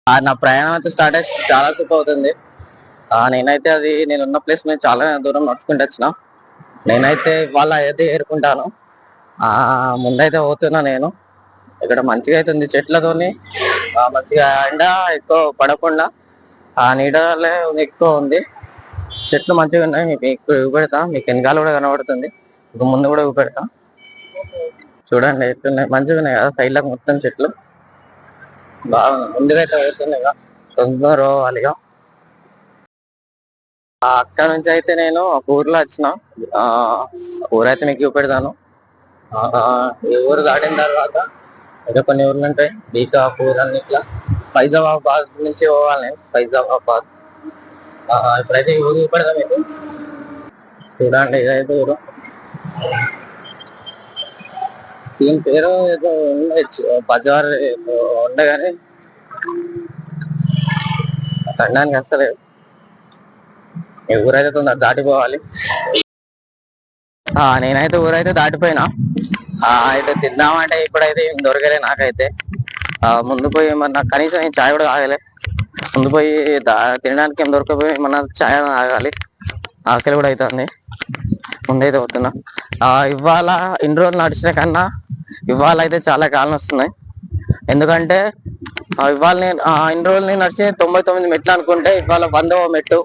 నా ప్రయాణం అయితే స్టార్ట్ అయ్యి చాలా సేపు అవుతుంది. నేనైతే అది నేనున్న ప్లేస్ నుంచి చాలా దూరం నడుచుకుంటూ వచ్చిన. నేనైతే ఇవాళ అయితే ఏరుకుంటాను. ముందైతే పోతున్నా నేను. ఇక్కడ మంచిగా అయితే ఉంది చెట్లతోని. మంచిగా ఎండ ఎక్కువ పడకుండా ఆ నీడలే ఎక్కువ ఉంది. చెట్లు మంచిగా ఉన్నాయి. మీకు చూపెడతా, మీకు వెనకాల కూడా కనబడుతుంది, మీకు ముందు కూడా చూపెడతా. చూడండి ఎట్లున్నాయి, మంచిగా ఉన్నాయి కదా సైడ్ లకు మొత్తం చెట్లు. బాగుంది. ముందుగా అయితే పోతున్నాయి ఇక తొందర పోవాలిగా. అక్కడ నుంచి అయితే నేను ఒక ఊర్లో వచ్చిన. ఆ ఊరైతే మీకు చూపెడతాను. ఈ ఊరు దాటిన తర్వాత ఇంకా కొన్ని ఊర్లు ఉంటాయి, బీకాపూర్ అని ఇట్లా. ఫైజాబాద్ నుంచి పోవాలి నేను, ఫైజాబాద్. ఇప్పుడైతే ఈ ఊరు చూపెడతా మీకు. చూడండి ఇదైతే ఊరు. దీని పేరు ఏదో బజార్ ఉండగానే అనడానికి వస్తలేదు. ఈ ఊరైతే తొందర దాటిపోవాలి. నేనైతే ఊరైతే దాటిపోయినా. అయితే తిందామంటే ఇప్పుడైతే ఏం దొరకలే నాకైతే. ముందు పోయి ఏమన్నా కనీసం ఏం చాయ్ కూడా తాగలే. ముందు పోయి తినడానికి ఏం దొరకపోయి ఏమన్నా చాయ్ తాగాలి. ఆకలి కూడా అవుతుంది. ముందైతే పోతున్నా. ఇవాళ ఇన్ని రోజులు నడిచిన కన్నా ఇవాళ అయితే చాలా కాలం వస్తున్నాయి. ఎందుకంటే ఇవాళ నేను ఇన్ని రోజులు నేను నడిచి 99 మెట్లు అనుకుంటే ఇవాళ 100వ మెట్టు.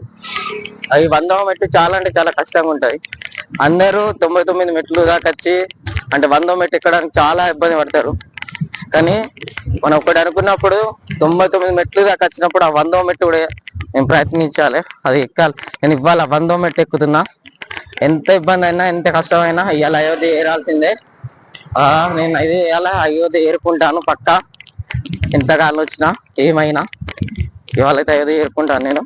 ఈ 100వ మెట్టు చాలా అంటే చాలా కష్టంగా ఉంటది. అందరూ 99 మెట్లు దాకా వచ్చి అంటే 100వ మెట్టు ఎక్కడానికి చాలా ఇబ్బంది పడతారు. కానీ మనం ఒకటి అనుకున్నప్పుడు 99 మెట్లు దాకా వచ్చినప్పుడు ఆ 100వ మెట్టు కూడా నేను ప్రయత్నించాలి, అది ఎక్కాలి. నేను ఇవాళ 100వ మెట్టు ఎక్కుతున్నా. ఎంత ఇబ్బంది అయినా ఎంత కష్టమైనా ఇవాళ అయోధ్య ఏరాల్సిందే. నేను ఇది ఇవాళ అయోధ్య ఏరుకుంటాను పక్కా. ఎంతకాలం వచ్చినా ఏమైనా ఇవాళైతే అయోధ్య ఏరుకుంటాను నేను.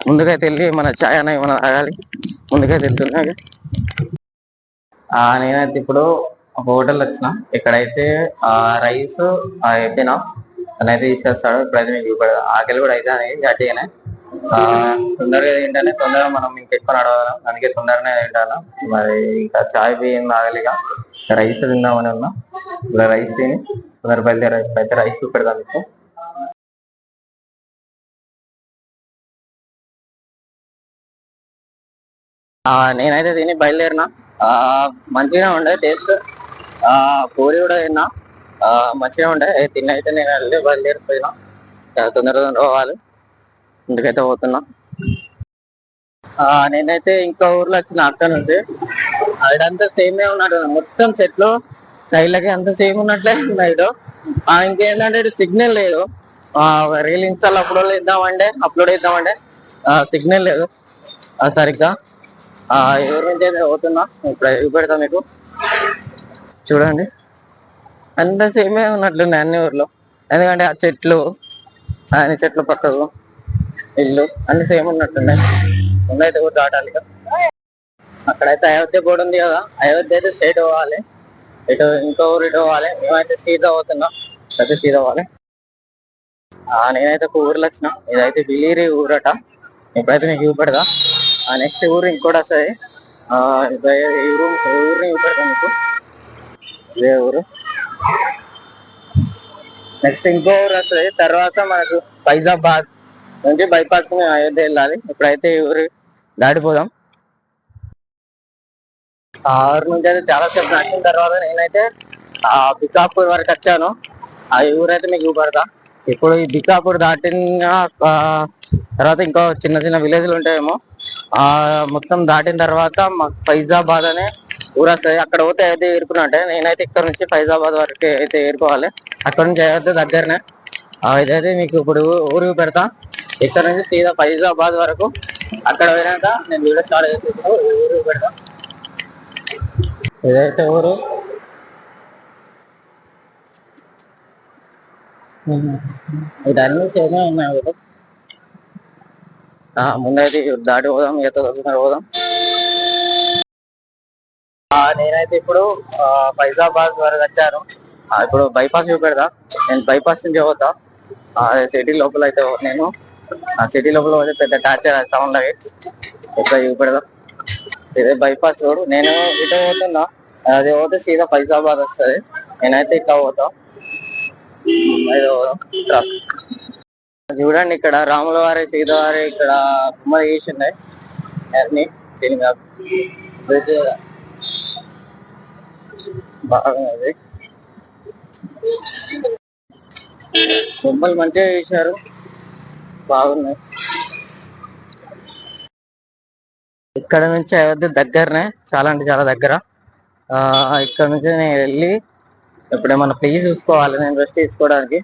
ముందుకైతే వెళ్ళి మన ఛాయ్ అన్న ఏమైనా తాగాలి. ముందుకైతే వెళ్తున్నా. నేనైతే ఇప్పుడు ఒక హోటల్ వచ్చిన. ఇక్కడైతే రైస్ చెప్పినా తనైతే తీసుకొస్తాడు. ఇప్పుడైతే మీకు చూపడదు, ఆకలి కూడా అయితే గట్టిగానే. తొందరగా ఏంటంటే తొందరగా మనం ఇంకెక్కువ నడవగలం, అందుకే తొందరగానే తింటాను. మరి ఇంకా చాయ్ బియ్యం తాగలిగా రైస్ తిందామని ఉన్నా. ఇలా రైస్ తిని తొందర బయలుదేరా. అయితే రైస్ చూపెడతాను మీకు. నేనైతే తిని బయలుదేరినా. మంచిగా ఉండే టేస్ట్. పూరి కూడా తిన్నా, మంచిగా ఉండే. తిని అయితే నేను వెళ్ళి బయలుదేరిపోయినా. తొందర తొందర పోవాలి, ఇందుకైతే పోతున్నా. నేనైతే ఇంకో ఊర్లో వచ్చిన అక్కడ నుంచి. అదంతా సేమే ఉన్నాడు, మొత్తం చెట్లు సైడ్లకి అంతా సేమ్ ఉన్నట్లే ఉన్నాయి. ఇంకేంటంటే సిగ్నల్ లేదు. రీల్ ఇన్స్టాల్ అప్లోడ్ చేద్దామంటే సిగ్నల్ లేదు సరిగ్గా. ఊరు నుంచి అయితే పోతున్నా. ఇప్పుడు పెడతా మీకు. చూడండి అంత సేమే ఉన్నట్లున్నాయి అన్ని ఊర్లో. ఎందుకంటే ఆ చెట్లు అన్ని చెట్లు పక్కకు ఇల్లు అన్ని సేమ్ ఉన్నట్టున్నాయి. ముందైతే ఊరు దాటాలి. అక్కడైతే అయోధ్య కూడా ఉంది కదా, అయోధ్య అయితే స్ట్రైట్ పోవాలి. ఇటు ఇంకో ఊరు ఇటు పోవాలి. మేమైతే సీదా పోతున్నాం, అయితే సీదా పోవాలి. నేనైతే ఒక ఊర్లో వచ్చిన. ఇదైతే బిలీరి ఊరట. ఇప్పుడైతే మీకు చూపెడదా. నెక్స్ట్ ఊరు ఇంకోటి వస్తుంది. ఊరిని చూపెడతాం మీకు. ఇదే ఊరు. నెక్స్ట్ ఇంకో ఊరు వస్తుంది. తర్వాత మనకు ఫైజాబాద్ నుంచి బైపాస్ అయోధ్య వెళ్ళాలి. ఇప్పుడైతే ఈ ఊరు దాటిపోదాం. ఆ ఊరు నుంచి అయితే చాలా సేపు నడిచిన తర్వాత నేనైతే బికాపూర్ వరకు వచ్చాను. ఆ ఊరైతే మీకు చూపెడతా. ఇప్పుడు ఈ బికాపూర్ దాటిన తర్వాత ఇంకో చిన్న చిన్న విలేజ్లు ఉంటాయేమో. మొత్తం దాటిన తర్వాత మాకు ఫైజాబాద్ అనే ఊరు వస్తుంది. అక్కడ పోతే అయితే ఏరుకున్నట్టే. నేనైతే ఇక్కడ నుంచి ఫైజాబాద్ వరకు అయితే ఏరుకోవాలి. అక్కడ నుంచి అయితే దగ్గరనే. ఇదైతే మీకు ఇప్పుడు ఊరు పెడతా. ఇక్కడ నుంచి సీదా ఫైజాబాద్ వరకు. అక్కడ పోయినాక నేను వీడియో స్టార్ట్ చేసేప్పుడు ఊరు పెడతా. ఇదైతే ఊరు. ఇదన్నీ సేమే ఉన్నాయి ఊరు. ముందైతే దాటి పోదాం, ఈత పోదాం. నేనైతే ఇప్పుడు ఫైజాబాద్ వరకు వచ్చాను. ఇప్పుడు బైపాస్ చూపెడతా. నేను బైపాస్ నుంచి పోతా. సిటీ లోపల అయితే నేను సిటీ లోపల పోతే పెద్ద టార్చర్ సౌండ్ అవి ఎట్లా చూపెడదా. ఇదే బైపాస్ రోడ్. నేను ఇటే పోతున్నా, అది పోతే సీదా ఫైజాబాద్ వస్తుంది. నేనైతే ఇట్లా పోతా. చూడండి ఇక్కడ రాముల వారి సీత వారి ఇక్కడ బొమ్మ చేసిండే అన్ని దీని బ్రిడ్జ్ బాగున్నది. బొమ్మలు మంచిగా చేశారు, బాగున్నాయి. ఇక్కడ నుంచి అయోధ్య దగ్గరనే, చాలా అంటే చాలా దగ్గర. ఇక్కడ నుంచి నేను వెళ్ళి ఎప్పుడేమన్నా ప్లేస్ చూసుకోవాలి, నేను రెస్ట్ తీసుకోవడానికి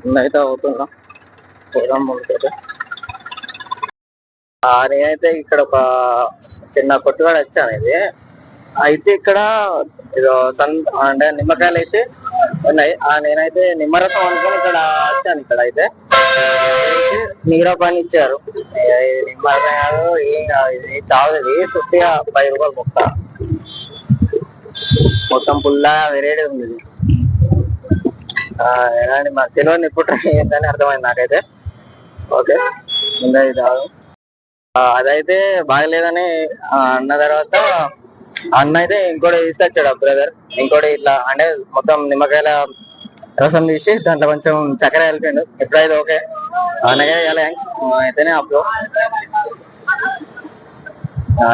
ముందైతే అవుతున్నా. పోదాం ముందుకైతే. నేనైతే ఇక్కడ ఒక చిన్న కొట్టుగాడ వచ్చాను. ఇది అయితే ఇక్కడ ఏదో అంటే నిమ్మకాయలు అయితే ఉన్నాయి. నేనైతే నిమ్మరసం అనుకుని ఇక్కడ వచ్చాను. ఇక్కడ అయితే నీర పని ఇచ్చారు. నిమ్మరసం కాదు, ఏం కాదు, ఇది తాగుతుంది. సుట్టిగా 10 రూపాయలు మొక్క, మొత్తం పుల్లా వెరైటీ ఉంది. ఎలాంటి మాకు తెలియని ఇప్పుడు ఏంటని అర్థమైంది నాకైతే. ఓకే, ముందే తాగు. అదైతే బాగలేదని అన్న తర్వాత అన్న అయితే ఇంకోటి తీసుకొచ్చాడు బ్రదర్. ఇంకోటి ఇట్లా అంటే మొత్తం నిమ్మకాయల రసం తీసి దాంట్లో కొంచెం చక్కెర కలిపిండు. ఎప్పుడైతే ఓకే అనగా థ్యాంక్స్ అయితేనే అప్పుడు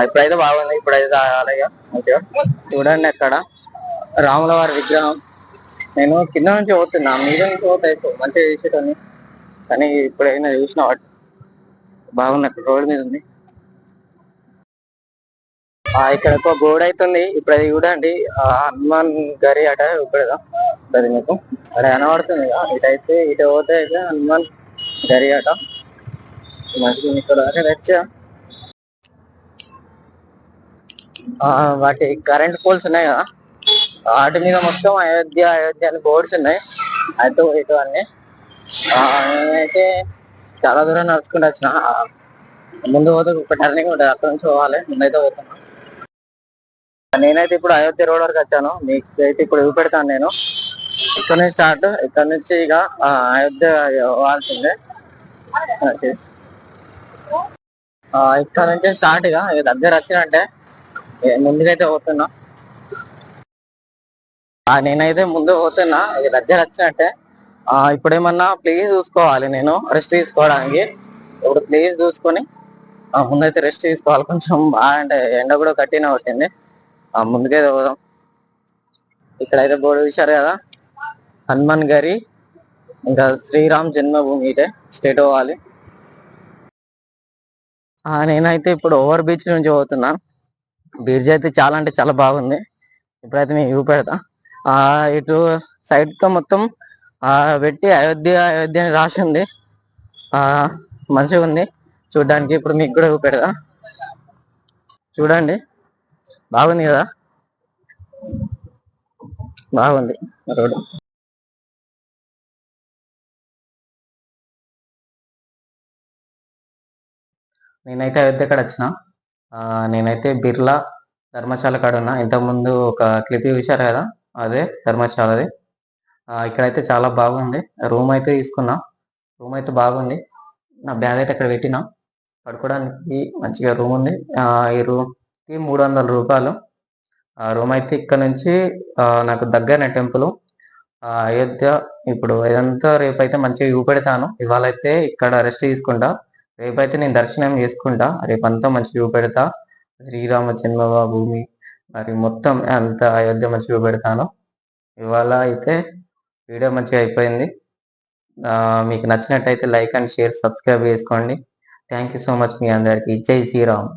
ఇప్పుడైతే బాగుంది. ఇప్పుడైతే అలాగే మంచిగా. చూడండి అక్కడ రాముల వారి విగ్రహం. నేను కింద నుంచి పోతున్నా, మీద నుంచి పోతాయి మంచిగా చేసేటని, కానీ ఇప్పుడైనా చూసిన వాటి బాగుంది. అక్కడ రోడ్ మీద ఉంది. ఇక్కడ ఒక గోడ అవుతుంది. ఇప్పుడు అది చూడండి, హనుమాన్ గరి అట ఇప్పుడు అది మీకు అక్కడ కనబడుతుంది. ఇటైతే ఇటు పోతే అయితే హనుమాన్ గరి అట మంచిగా. ఇక్కడ వచ్చా వాటి కరెంట్ పోల్స్ ఉన్నాయి కదా, వాటి మీద మొత్తం అయోధ్య అయోధ్య అని బోర్డ్స్ ఉన్నాయి. అటు ఇటు అన్ని. నేనైతే చాలా దూరం నడుచుకుంటూ వచ్చిన. ముందు పోతే ఒక టర్నింగ్ ఉంటుంది, అక్కడ నుంచి పోవాలి. ముందైతే పోతున్నా. నేనైతే ఇప్పుడు అయోధ్య రోడ్ వరకు వచ్చాను. మీకు అయితే ఇప్పుడు చూపెడతాను. నేను ఇక్కడ నుంచి స్టార్ట్, ఇక్కడ నుంచి ఇక అయోధ్య పోవాల్సిందే. ఇక్కడ నుంచే స్టార్ట్, ఇక దగ్గర వచ్చినట్టే. ముందుకైతే పోతున్నా. నేనైతే ముందు పోతున్నా, ఇక దగ్గర వచ్చినట్టే. ఇప్పుడు ఏమన్నా ప్లేస్ చూసుకోవాలి, నేను రెస్ట్ తీసుకోవడానికి. ఇప్పుడు ప్లేస్ చూసుకొని ముందైతే రెస్ట్ తీసుకోవాలి. కొంచెం అంటే ఎండ కూడా కట్టిన వచ్చింది. ముందుకైతే పోదాం. ఇక్కడైతే బోర్డు చూశారు కదా, హనుమాన్ గరి ఇంకా శ్రీరామ్ జన్మభూమి ఇటే స్టేట్ పోవాలి. నేనైతే ఇప్పుడు ఓవర్ బీచ్ నుంచి పోతున్నా. బీచ్ అయితే చాలా అంటే చాలా బాగుంది. ఇప్పుడైతే నేను చూపెడతా. ఇటు సైడ్ తో మొత్తం పెట్టి అయోధ్య అయోధ్య అని రాసి ఉంది. మంచిగా ఉంది చూడ్డానికి. ఇప్పుడు మీకు కూడా చూపెడతా, చూడండి. బాగుంది కదా, బాగుంది రోడ్డు. నేనైతే అయోధ్య కాడ వచ్చిన. నేనైతే బిర్లా ధర్మశాల కాడ ఉన్నా. ఇంతకుముందు ఒక క్లిప్ చూశారు కదా, అదే ధర్మశాలది. ఇక్కడైతే చాలా బాగుంది. రూమ్ అయితే తీసుకున్నా, రూమ్ అయితే బాగుంది. నా బ్యాగ్ అయితే అక్కడ పెట్టినా. పడుకోవడానికి మంచిగా రూమ్ ఉంది. ఈ రూమ్కి 300 రూపాయలు. రూమ్ అయితే ఇక్కడ నుంచి నాకు దగ్గరనే టెంపుల్ అయోధ్య. ఇప్పుడు ఇదంతా రేపైతే మంచిగా చూపెడతాను. ఇవాళ అయితే ఇక్కడ రెస్ట్ తీసుకుంటా, రేపైతే నేను దర్శనం చేసుకుంటా. రేపంతా మంచిగా చూపెడతా. శ్రీరామ జన్మభూమి మరి మొత్తం అంత అయోధ్య మంచిగా చూపెడతాను. ఇవాళ అయితే వీడియో మంచిగా అయిపోయింది. మీకు నచ్చినట్టయితే లైక్ అండ్ షేర్ సబ్స్క్రైబ్ చేసుకోండి. థ్యాంక్ యూ సో మచ్ మీ అందరికి. జై శ్రీరామ్.